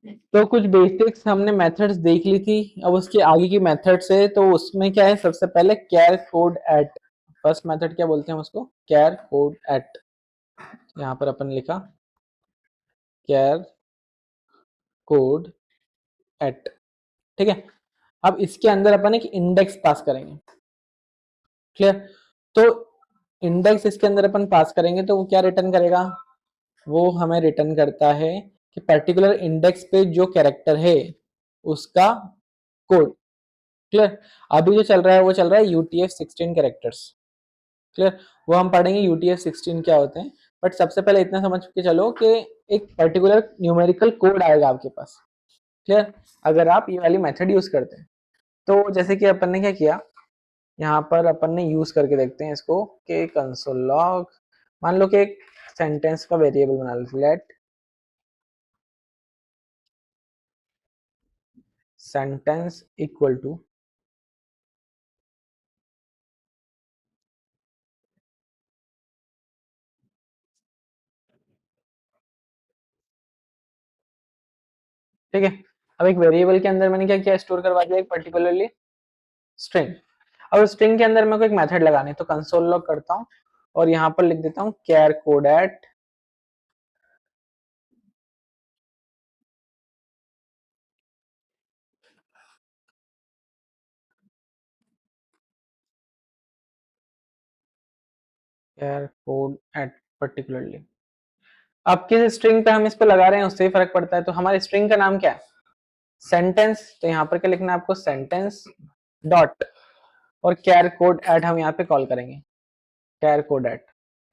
तो कुछ बेसिक्स हमने मेथड्स देख ली थी। अब उसके आगे की मेथड्स है, तो उसमें क्या है, सबसे पहले कैर कोड एट। फर्स्ट मेथड क्या बोलते हैं उसको, कैर कोड एट। यहाँ पर अपन लिखा कैर कोड एट, ठीक है। अब इसके अंदर अपन एक इंडेक्स पास करेंगे, क्लियर। तो इंडेक्स इसके अंदर अपन पास करेंगे तो वो क्या रिटर्न करेगा, वो हमें रिटर्न करता है कि पर्टिकुलर इंडेक्स पे जो कैरेक्टर है उसका कोड, क्लियर। अभी जो चल रहा है वो चल रहा है UTF-16 कैरेक्टर्स, क्लियर। वो हम पढ़ेंगे UTF-16 क्या होते हैं। बट सबसे पहले इतना समझ के चलो कि एक पर्टिकुलर न्यूमेरिकल कोड आएगा आपके पास, क्लियर, अगर आप ये वाली मेथड यूज करते हैं। तो जैसे कि अपन ने क्या किया, यहाँ पर अपन ने यूज करके देखते हैं इसको कि कंसोल लॉग, मान लो कि एक सेंटेंस का वेरिएबल बना लो, लेट सेंटेंस इक्वल टू, ठीक है। अब एक वेरिएबल के अंदर मैंने क्या किया, स्टोर करवा दिया एक पर्टिकुलरली स्ट्रिंग। अब स्ट्रिंग के अंदर मेरे को एक मेथड लगानी है, तो कंसोल लॉग करता हूँ और यहाँ पर लिख देता हूँ कैर कोड एट कैर कोड एट पर्टिकुलरली। अब किस स्ट्रिंग पे हम इस पे लगा रहे हैं उससे ही फर्क पड़ता है। तो हमारे स्ट्रिंग का नाम क्या है, सेंटेंस। तो यहाँ पर क्या लिखना है आपको, सेंटेंस डॉट, और कैर कोड एट हम यहाँ पे कॉल करेंगे, कैर कोड एट,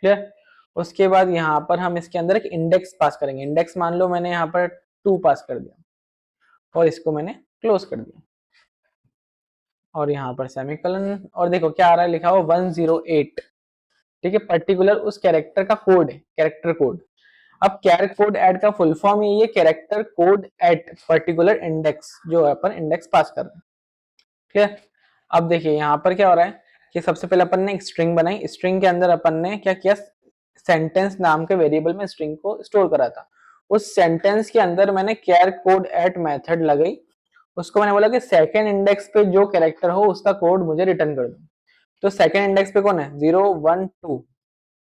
क्लियर। उसके बाद यहाँ पर हम इसके अंदर एक इंडेक्स पास करेंगे। इंडेक्स मान लो मैंने यहाँ पर 2 पास कर दिया और इसको मैंने क्लोज कर दिया, और यहाँ पर सेमीकोलन, और देखो क्या आ रहा है, लिखा हुआ 108, ठीक है। पर्टिकुलर उस कैरेक्टर का कोड है, कैरेक्टर कोड। अब कैर कोड एट का फुल फॉर्म ये character code at particular index, जो अपन इंडेक्स पास कर रहे हैं, ठीक है। अब देखिए यहाँ पर क्या हो रहा है कि सबसे पहले अपन ने एक स्ट्रिंग बनाई, स्ट्रिंग के अंदर अपन ने क्या किया, सेंटेंस नाम के वेरिएबल में स्ट्रिंग को स्टोर करा था। उस सेंटेंस के अंदर मैंने कैर कोड एट मेथड लगाई, उसको मैंने बोला कि सेकंड इंडेक्स पे जो कैरेक्टर हो उसका कोड मुझे रिटर्न कर दो। तो सेकंड इंडेक्स पे कौन है, 012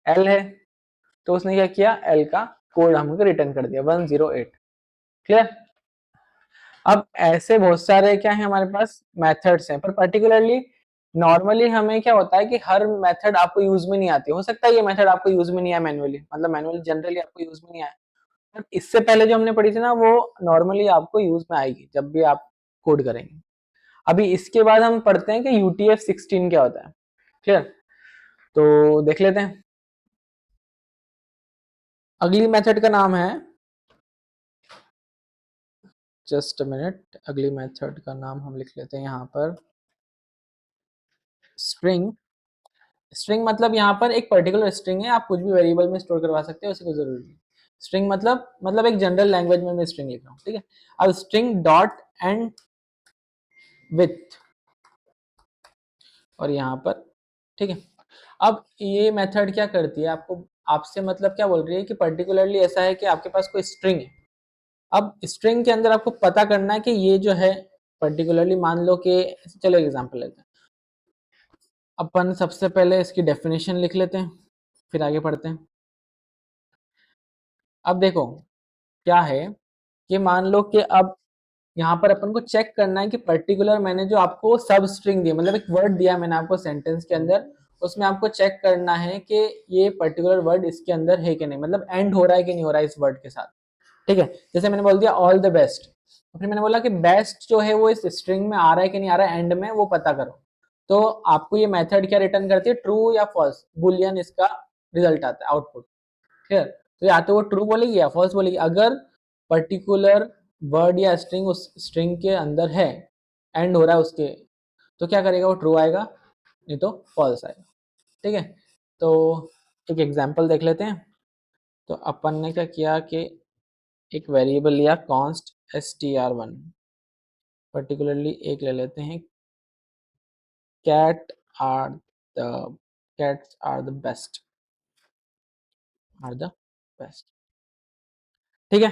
एल है, तो उसने क्या किया, एल का कोड हमको रिटर्न कर दिया 108, क्लियर। अब ऐसे बहुत सारे क्या है हमारे पास मेथड्स हैं, पर पर्टिकुलरली नॉर्मली हमें क्या होता है कि हर मेथड आपको यूज में नहीं आती। हो सकता है ये मेथड आपको यूज में नहीं आया मैनुअली, मतलब मैनुअली जनरली आपको यूज में नहीं आया, पर इससे पहले जो हमने पढ़ी थी ना वो नॉर्मली आपको यूज में आएगी जब भी आप कोड करेंगे। अभी इसके बाद हम पढ़ते हैं कि UTF-16 क्या होता है, क्लियर। तो देख लेते हैं। अगली मेथड का नाम है, जस्ट अ मिनट, अगली मेथड का नाम हम लिख लेते हैं यहाँ पर स्ट्रिंग। स्ट्रिंग मतलब यहाँ पर एक पर्टिकुलर स्ट्रिंग है, आप कुछ भी वेरिएबल में स्टोर करवा सकते हो, उसी को जरूरी नहीं। स्ट्रिंग मतलब एक जनरल लैंग्वेज में मैं स्ट्रिंग लिख रहा हूँ, ठीक है। अब स्ट्रिंग डॉट एंड विथ, और यहाँ पर, ठीक है। अब ये मेथड क्या करती है, आपको आपसे मतलब क्या बोल रही है कि पर्टिकुलरली ऐसा है कि आपके पास कोई स्ट्रिंग है। अब स्ट्रिंग के अंदर आपको पता करना है कि ये जो है पर्टिकुलरली, मान लो कि, चलो एग्जांपल लेते हैं। अपन सबसे पहले इसकी डेफिनेशन लिख लेते हैं, फिर आगे पढ़ते हैं। अब देखो क्या है कि मान लो कि अब यहाँ पर अपन को चेक करना है कि पर्टिकुलर मैंने जो आपको सब स्ट्रिंग दिया, मतलब एक वर्ड दिया मैंने आपको सेंटेंस के अंदर, उसमें आपको चेक करना है कि ये पर्टिकुलर वर्ड इसके अंदर है कि नहीं, मतलब एंड हो रहा है कि नहीं हो रहा है इस वर्ड के साथ, ठीक है। जैसे मैंने बोल दिया ऑल द बेस्ट, फिर मैंने बोला कि बेस्ट जो है वो इस स्ट्रिंग में आ रहा है कि नहीं आ रहा है, एंड में वो पता करो। तो आपको ये मेथड क्या रिटर्न करती है, ट्रू या फॉल्स, बुलियन इसका रिजल्ट आता है, आउटपुट, क्लियर। तो या तो वो ट्रू बोलेगी या फॉल्स बोलेगी। अगर पर्टिकुलर वर्ड या स्ट्रिंग उस स्ट्रिंग के अंदर है, एंड हो रहा है उसके, तो क्या करेगा, वो ट्रू आएगा, नहीं तो फॉल्स आएगा, ठीक है। तो एक एग्जांपल देख लेते हैं। तो अपन ने क्या किया कि एक वेरिएबल लिया कॉन्स्ट str1, पर्टिकुलरली एक ले लेते हैं, cat are the cats are the best, are the best, ठीक है।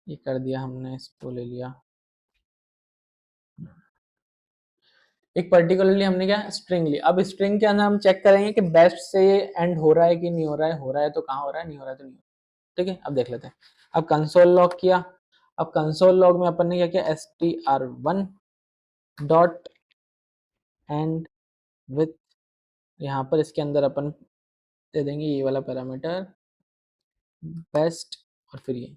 ये कर दिया हमने, इसको ले लिया। एक पर्टिकुलरली हमने क्या स्ट्रिंग ली। अब स्ट्रिंग के अंदर हम चेक करेंगे कि बेस्ट से ये एंड हो रहा है कि नहीं हो रहा है, हो रहा है तो कहाँ हो रहा है, नहीं हो रहा है तो नहीं हो रहा है। ठीक है, अब देख लेते हैं। अब कंसोल लॉग किया। अब कंसोल लॉग में अपन ने क्या किया, str1 डॉट एंड विथ, यहाँ पर इसके अंदर अपन दे देंगे ये वाला पैरामीटर बेस्ट, और फिर ये।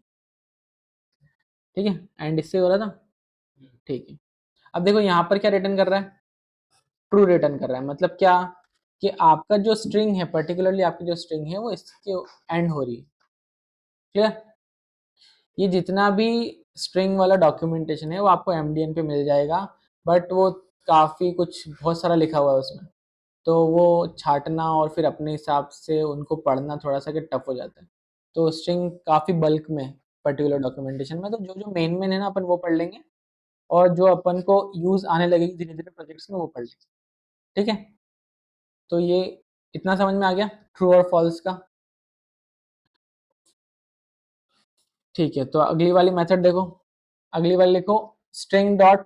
ठीक है, एंड इससे हो रहा था। ठीक है, अब देखो यहाँ पर क्या रिटर्न कर रहा है, ट्रू रिटर्न कर रहा है। मतलब क्या कि आपका जो स्ट्रिंग है, पर्टिकुलरली आपकी जो स्ट्रिंग है वो इसके एंड हो रही है। क्लियर। ये जितना भी स्ट्रिंग वाला डॉक्यूमेंटेशन है वो आपको एमडीएन पे मिल जाएगा, बट वो काफ़ी कुछ बहुत सारा लिखा हुआ है उसमें, तो वो छाटना और फिर अपने हिसाब से उनको पढ़ना थोड़ा सा टफ हो जाता है। तो स्ट्रिंग काफ़ी बल्क में पर्टिकुलर डॉक्यूमेंटेशन में, तो जो जो मेन मेन है ना अपन वो पढ़ लेंगे, और जो अपन को यूज़ आने लगेगी धीरे धीरे प्रोजेक्ट्स में वो पढ़ लेंगे। ठीक है, तो ये इतना समझ में आ गया ट्रू और फॉल्स का। ठीक है, तो अगली वाली मेथड देखो। अगली वाली लिखो, string dot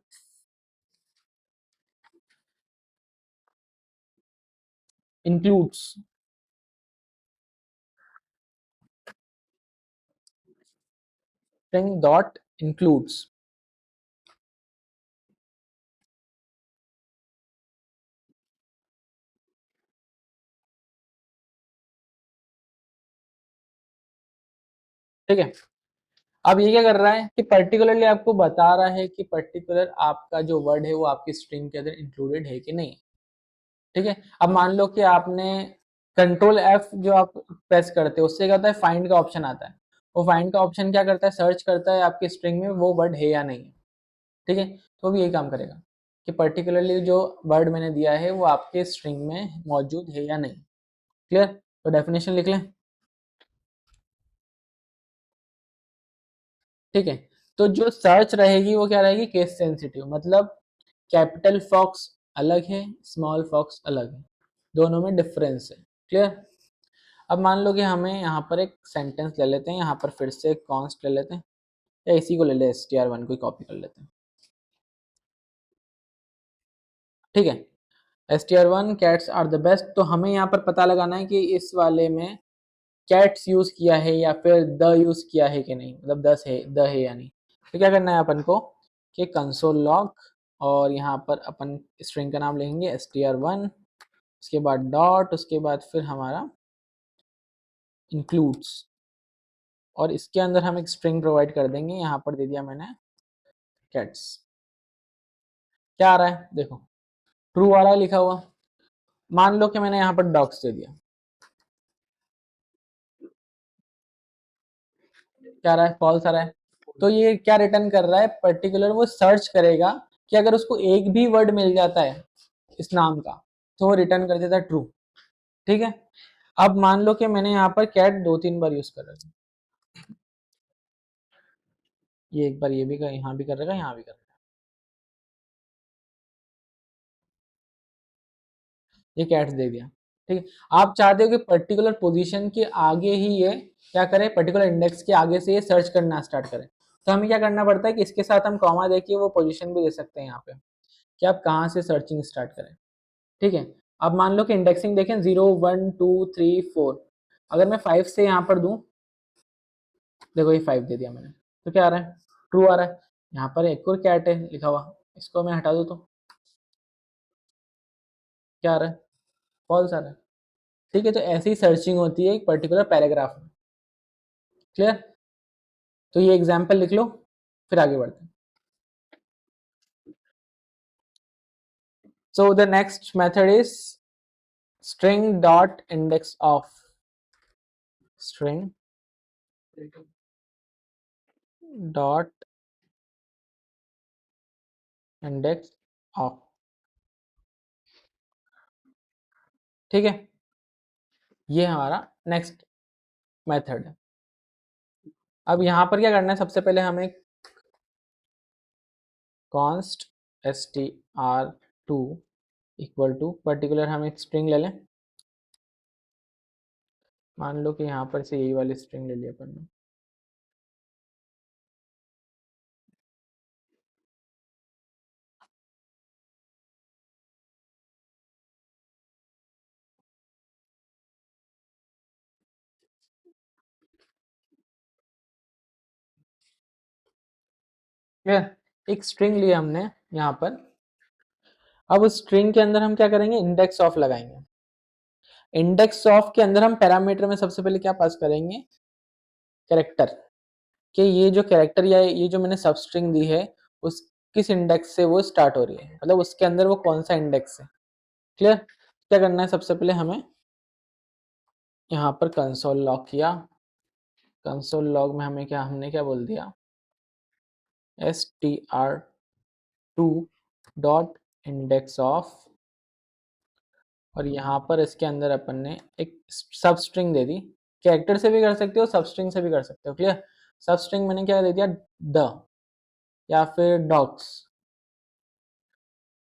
includes. String dot includes. ठीक है, अब ये क्या कर रहा है कि पर्टिकुलरली आपको बता रहा है कि पर्टिकुलर आपका जो वर्ड है वो आपकी स्ट्रिंग के अंदर इंक्लूडेड है कि नहीं। ठीक है, अब मान लो कि आपने कंट्रोल एफ जो आप प्रेस करते हो उससे क्या होता है, फाइंड का ऑप्शन आता है। वो फाइंड का ऑप्शन क्या करता है, सर्च करता है आपकी स्ट्रिंग में वो वर्ड है या नहीं है। ठीक है, तो भी यही काम करेगा कि पर्टिकुलरली जो वर्ड मैंने दिया है वो आपके स्ट्रिंग में मौजूद है या नहीं। क्लियर, तो डेफिनेशन लिख लें। ठीक है, तो जो सर्च रहेगी वो क्या रहेगी, केस सेंसिटिव। मतलब कैपिटल फॉक्स अलग है, स्मॉल फॉक्स अलग है, दोनों में डिफरेंस है। क्लियर। अब मान लो कि हमें यहाँ पर एक सेंटेंस ले लेते हैं, यहाँ पर फिर से एक कॉन्स्ट ले लेते हैं, या इसी को ले ले str1 को कॉपी कर लेते हैं। ठीक है, str1 cats are the best. तो हमें यहाँ पर पता लगाना है कि इस वाले में कैट्स यूज किया है या फिर द यूज किया है कि नहीं, मतलब द है या नहीं। तो क्या करना है अपन को कि कंसोल लॉग, और यहाँ पर अपन स्ट्रिंग का नाम लिखेंगे str1, उसके बाद डॉट, उसके बाद फिर हमारा इंक्लूड्स, और इसके अंदर हम एक स्ट्रिंग प्रोवाइड कर देंगे। यहाँ पर दे दिया मैंने कैट्स। क्या आ रहा है देखो, ट्रू आ रहा है लिखा हुआ। मान लो कि मैंने यहाँ पर डॉग्स दे दिया, क्या आ रहा है, फॉल्स आ रहा है। तो ये क्या रिटर्न कर रहा है, पर्टिकुलर वो सर्च करेगा कि अगर उसको एक भी वर्ड मिल जाता है इस नाम का तो वो रिटर्न कर देता है ट्रू। ठीक है, अब मान लो कि मैंने यहाँ पर कैट 2-3 बार यूज कर रहा है, ये एक बार ये भी कर, यहाँ भी कर रहेगा, यहाँ भी कर रहेगा, ये कैट्स दे दिया। ठीक है, आप चाहते हो कि पर्टिकुलर पोजीशन के आगे ही ये क्या करे, पर्टिकुलर इंडेक्स के आगे से ये सर्च करना स्टार्ट करे। तो हमें क्या करना पड़ता है कि इसके साथ हम कॉमा देके वो पोजीशन भी दे सकते हैं यहाँ पे कि आप कहाँ से सर्चिंग स्टार्ट करें। ठीक है, अब मान लो कि इंडेक्सिंग देखें 0 1 2 3 4, अगर मैं 5 से यहाँ पर दूं, देखो ये 5 दे दिया मैंने, तो क्या आ रहा है, ट्रू आ रहा है। यहाँ पर एक और कैट है लिखा हुआ, इसको मैं हटा दूं तो क्या आ रहा है, फॉल्स आ रहा है। ठीक है, तो ऐसी सर्चिंग होती है एक पर्टिकुलर पैराग्राफ में। क्लियर, तो ये एग्जाम्पल लिख लो, फिर आगे बढ़ते हैं। So the next method is string dot index of. String dot index of. ठीक है, ये हमारा नेक्स्ट मेथड है। अब यहाँ पर क्या करना है, सबसे पहले हमें const str2 equal to particular, हम एक स्ट्रिंग ले लें। मान लो कि यहाँ पर से यही वाली स्ट्रिंग ले लिया अपन ने, क्लियर, एक स्ट्रिंग लिया हमने यहाँ पर। अब उस स्ट्रिंग के अंदर हम क्या करेंगे, इंडेक्स ऑफ लगाएंगे। इंडेक्स ऑफ के अंदर हम पैरामीटर में सबसे पहले क्या पास करेंगे, कैरेक्टर, कि ये जो कैरेक्टर या ये जो मैंने सब स्ट्रिंग दी है उस किस इंडेक्स से वो स्टार्ट हो रही है, मतलब उसके अंदर वो कौन सा इंडेक्स है। क्लियर, क्या करना है, सबसे पहले हमें यहाँ पर कंसोल लॉग किया। कंसोल लॉग में हमें क्या, हमने क्या बोल दिया, str2 डॉट इंडेक्स ऑफ, और यहाँ पर इसके अंदर अपन ने एक सब स्ट्रिंग दे दी। कैरेक्टर से भी कर सकते हो, सब स्ट्रिंग से भी कर सकते हो। क्लियर, सब स्ट्रिंग मैंने क्या दे दिया, द या फिर डॉक्स।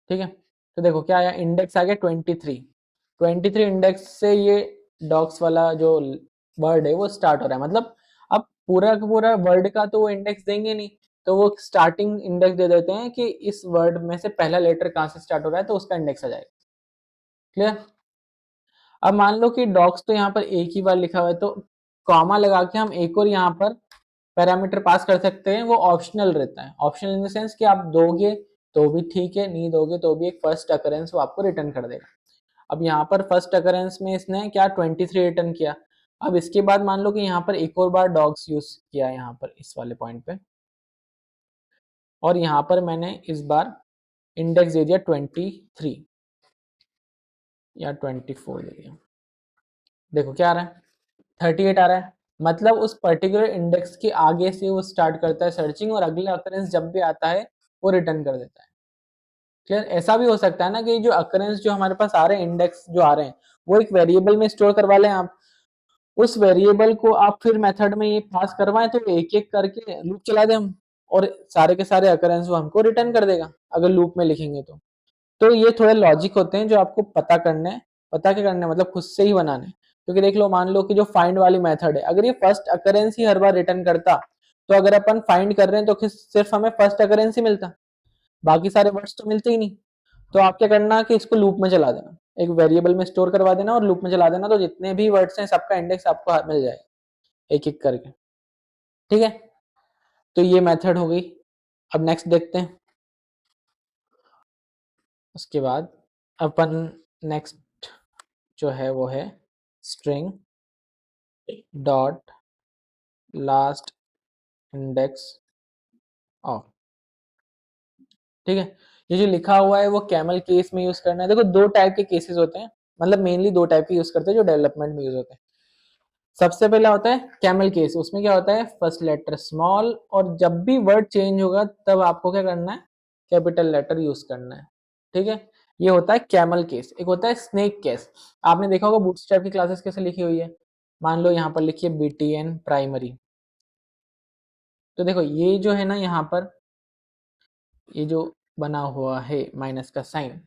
ठीक है, तो देखो क्या आया, इंडेक्स आ गया 23। 23 इंडेक्स से ये डॉक्स वाला जो वर्ड है वो स्टार्ट हो रहा है। मतलब अब पूरा का पूरा वर्ड का तो वो इंडेक्स देंगे नहीं, तो वो स्टार्टिंग इंडेक्स दे देते हैं कि इस वर्ड में से पहला लेटर कहाँ से स्टार्ट हो रहा है, तो उसका इंडेक्स आ जाएगा। क्लियर, अब मान लो कि डॉक्स तो यहाँ पर एक ही बार लिखा हुआ है, तो कॉमा लगा के हम एक और यहाँ पर पैरामीटर पास कर सकते हैं। वो ऑप्शनल रहता है, ऑप्शनल इन द सेंस कि आप दोगे तो भी ठीक है, नहीं दोगे तो भी एक फर्स्ट अकरेंस वो आपको रिटर्न कर देगा। अब यहाँ पर फर्स्ट अकरेंस में इसने क्या 23 रिटर्न किया। अब इसके बाद मान लो कि यहाँ पर एक और बार डॉग्स यूज किया यहाँ पर इस वाले पॉइंट पे, और यहाँ पर मैंने इस बार इंडेक्स दे दिया 23 या 24 दे दिया। देखो क्या आ रहा है, 38 आ रहा है। मतलब उस पर्टिकुलर इंडेक्स के आगे से वो स्टार्ट करता है सर्चिंग, और अगला अकरेंस जब भी आता है वो रिटर्न कर देता है। क्लियर, ऐसा भी हो सकता है ना कि जो अकरेंस जो हमारे पास आ रहे हैं, इंडेक्स जो आ रहे हैं, वो एक वेरिएबल में स्टोर करवा लें आप। उस वेरिएबल को आप फिर मेथड में ये पास करवाएं, तो एक एक करके लूप चला दें हम, और सारे के सारे अकरेंस वो हमको रिटर्न कर देगा अगर लूप में लिखेंगे तो ये थोड़े लॉजिक होते हैं जो आपको पता करने हैं। पता क्या करना है, मतलब खुद से ही बनाने हैं। क्योंकि देख लो, मान लो कि जो फाइंड वाली मेथड है, अगर ये फर्स्ट अकरेंस ही हर बार रिटर्न करता, तो अगर अपन फाइंड कर रहे हैं तो सिर्फ हमें फर्स्ट अकरेंस ही मिलता, बाकी सारे वर्ड्स तो मिलते ही नहीं। तो आप क्या करना कि इसको लूप में चला देना, एक वेरिएबल में स्टोर करवा देना और लूप में चला देना, तो जितने भी वर्ड्स हैं सबका इंडेक्स आपको मिल जाएगा एक एक करके। ठीक है, तो ये मेथड हो गई। अब नेक्स्ट देखते हैं। उसके बाद अपन नेक्स्ट जो है वो है string dot last index of. ठीक है, ये जो लिखा हुआ है वो कैमल केस में यूज करना है। देखो दो टाइप के केसेस होते हैं, मतलब मेनली दो टाइप के यूज करते हैं जो डेवलपमेंट में यूज होते हैं। सबसे पहला होता है कैमल केस, उसमें क्या होता है, फर्स्ट लेटर स्मॉल, और जब भी वर्ड चेंज होगा तब आपको क्या करना है, कैपिटल लेटर यूज करना है। ठीक है, ये होता है कैमल केस। एक होता है स्नेक केस। आपने देखा होगा बूटस्ट्रैप की क्लासेस कैसे लिखी हुई है, मान लो यहाँ पर लिखिए BTN प्राइमरी। तो देखो ये जो है ना, यहाँ पर ये जो बना हुआ है माइनस का साइन,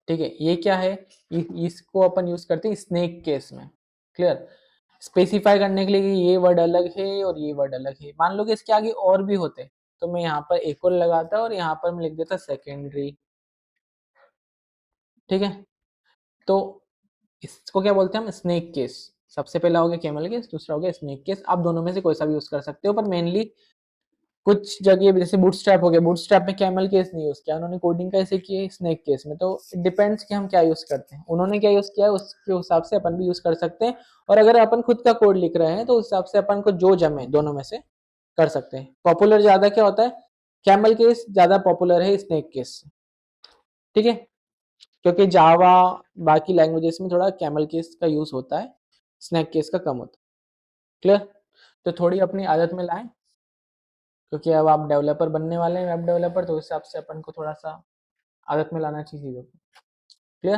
ठीक है, ये क्या है, इसको अपन यूज करते हैं स्नेक केस में। क्लियर, स्पेसिफाई करने के लिए कि ये वर्ड अलग है और ये वर्ड अलग है। मान लो कि इसके आगे और भी होते, तो मैं यहाँ पर एक और लगाता और यहाँ पर मैं लिख देता सेकेंडरी। ठीक है, तो इसको क्या बोलते हैं हम, स्नेक केस। सबसे पहला हो गया कैमल केस, दूसरा हो गया स्नेक केस। आप दोनों में से कोई सा भी यूज कर सकते हो, पर मेनली कुछ जगह जैसे बूटस्ट्रैप हो गया, बूटस्ट्रैप में कैमल केस नहीं यूज किया उन्होंने, कोडिंग कैसे की है, स्नेक केस में। तो इट डिपेंड्स कि हम क्या यूज करते हैं, उन्होंने क्या यूज किया है उसके हिसाब से अपन भी यूज कर सकते हैं। और अगर अपन खुद का कोड लिख रहे हैं तो उस हिसाब से अपन को जो जमे दोनों में से कर सकते हैं। पॉपुलर ज्यादा क्या होता है, कैमल केस ज्यादा पॉपुलर है स्नेक केस से। ठीक है, क्योंकि जावा बाकी लैंग्वेजेस में थोड़ा कैमल केस का यूज होता है, स्नेक केस का कम होता है। क्लियर, तो थोड़ी अपनी आदत में लाएं, क्योंकि अब आप डेवलपर बनने वाले हैं, वेब डेवलपर, तो उस हिसाब से अपन को थोड़ा सा आदत में लाना चाहिए चीजों को। क्लियर,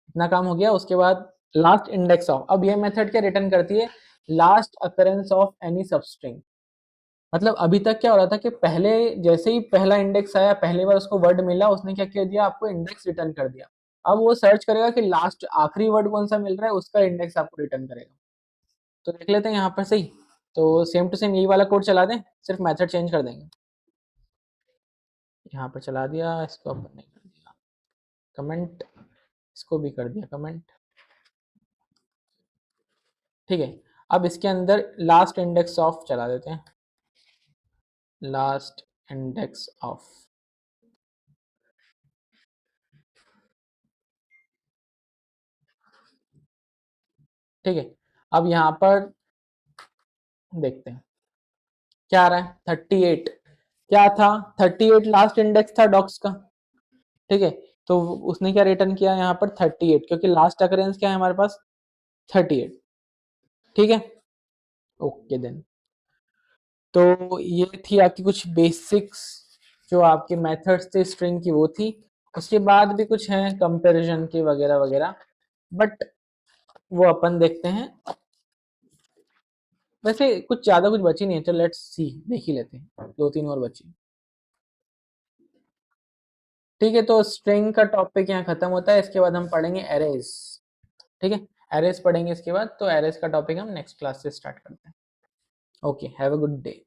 इतना काम हो गया। उसके बाद लास्ट इंडेक्स ऑफ, अब ये मेथड क्या रिटर्न करती है, last occurrence of any substring. मतलब अभी तक क्या हो रहा था कि पहले जैसे ही पहला इंडेक्स आया, पहली बार उसको वर्ड मिला, उसने क्या कर दिया, आपको इंडेक्स रिटर्न कर दिया। अब वो सर्च करेगा कि लास्ट आखिरी वर्ड कौन सा मिल रहा है, उसका इंडेक्स आपको रिटर्न करेगा। तो देख लेते हैं यहाँ पर सही। तो सेम टू सेम यही वाला कोड चला दें, सिर्फ मेथड चेंज कर देंगे। यहाँ पर चला दिया, इसको अपन नहीं कर दिया कमेंट, इसको भी कर दिया कमेंट। ठीक है, अब इसके अंदर लास्ट इंडेक्स ऑफ चला देते हैं। लास्ट इंडेक्स ऑफ, ठीक है। अब यहाँ पर देखते हैं क्या आ रहा है, 38 क्या था, 38 लास्ट इंडेक्स था डॉक्स का, ठीक है। तो उसने क्या रिटर्न किया यहाँ पर 38, क्योंकि लास्ट अकरेंस क्या है हमारे पास 38, ठीक है। ओके देन, तो ये थी आपकी कुछ बेसिक्स जो आपके मेथड्स थे स्ट्रिंग की, वो थी। उसके बाद भी कुछ हैं कंपैरिजन के वगैरह वगैरह, बट वो अपन देखते हैं। वैसे कुछ ज्यादा कुछ बची नहीं है, चलो लेट्स सी, देख ही लेते हैं, दो तीन और बची, ठीक है। तो स्ट्रिंग का टॉपिक यहाँ खत्म होता है, इसके बाद हम पढ़ेंगे एरेज, ठीक है। एरेज पढ़ेंगे इसके बाद, तो एरेज का टॉपिक हम नेक्स्ट क्लास से स्टार्ट करते हैं। Okay, have a good day.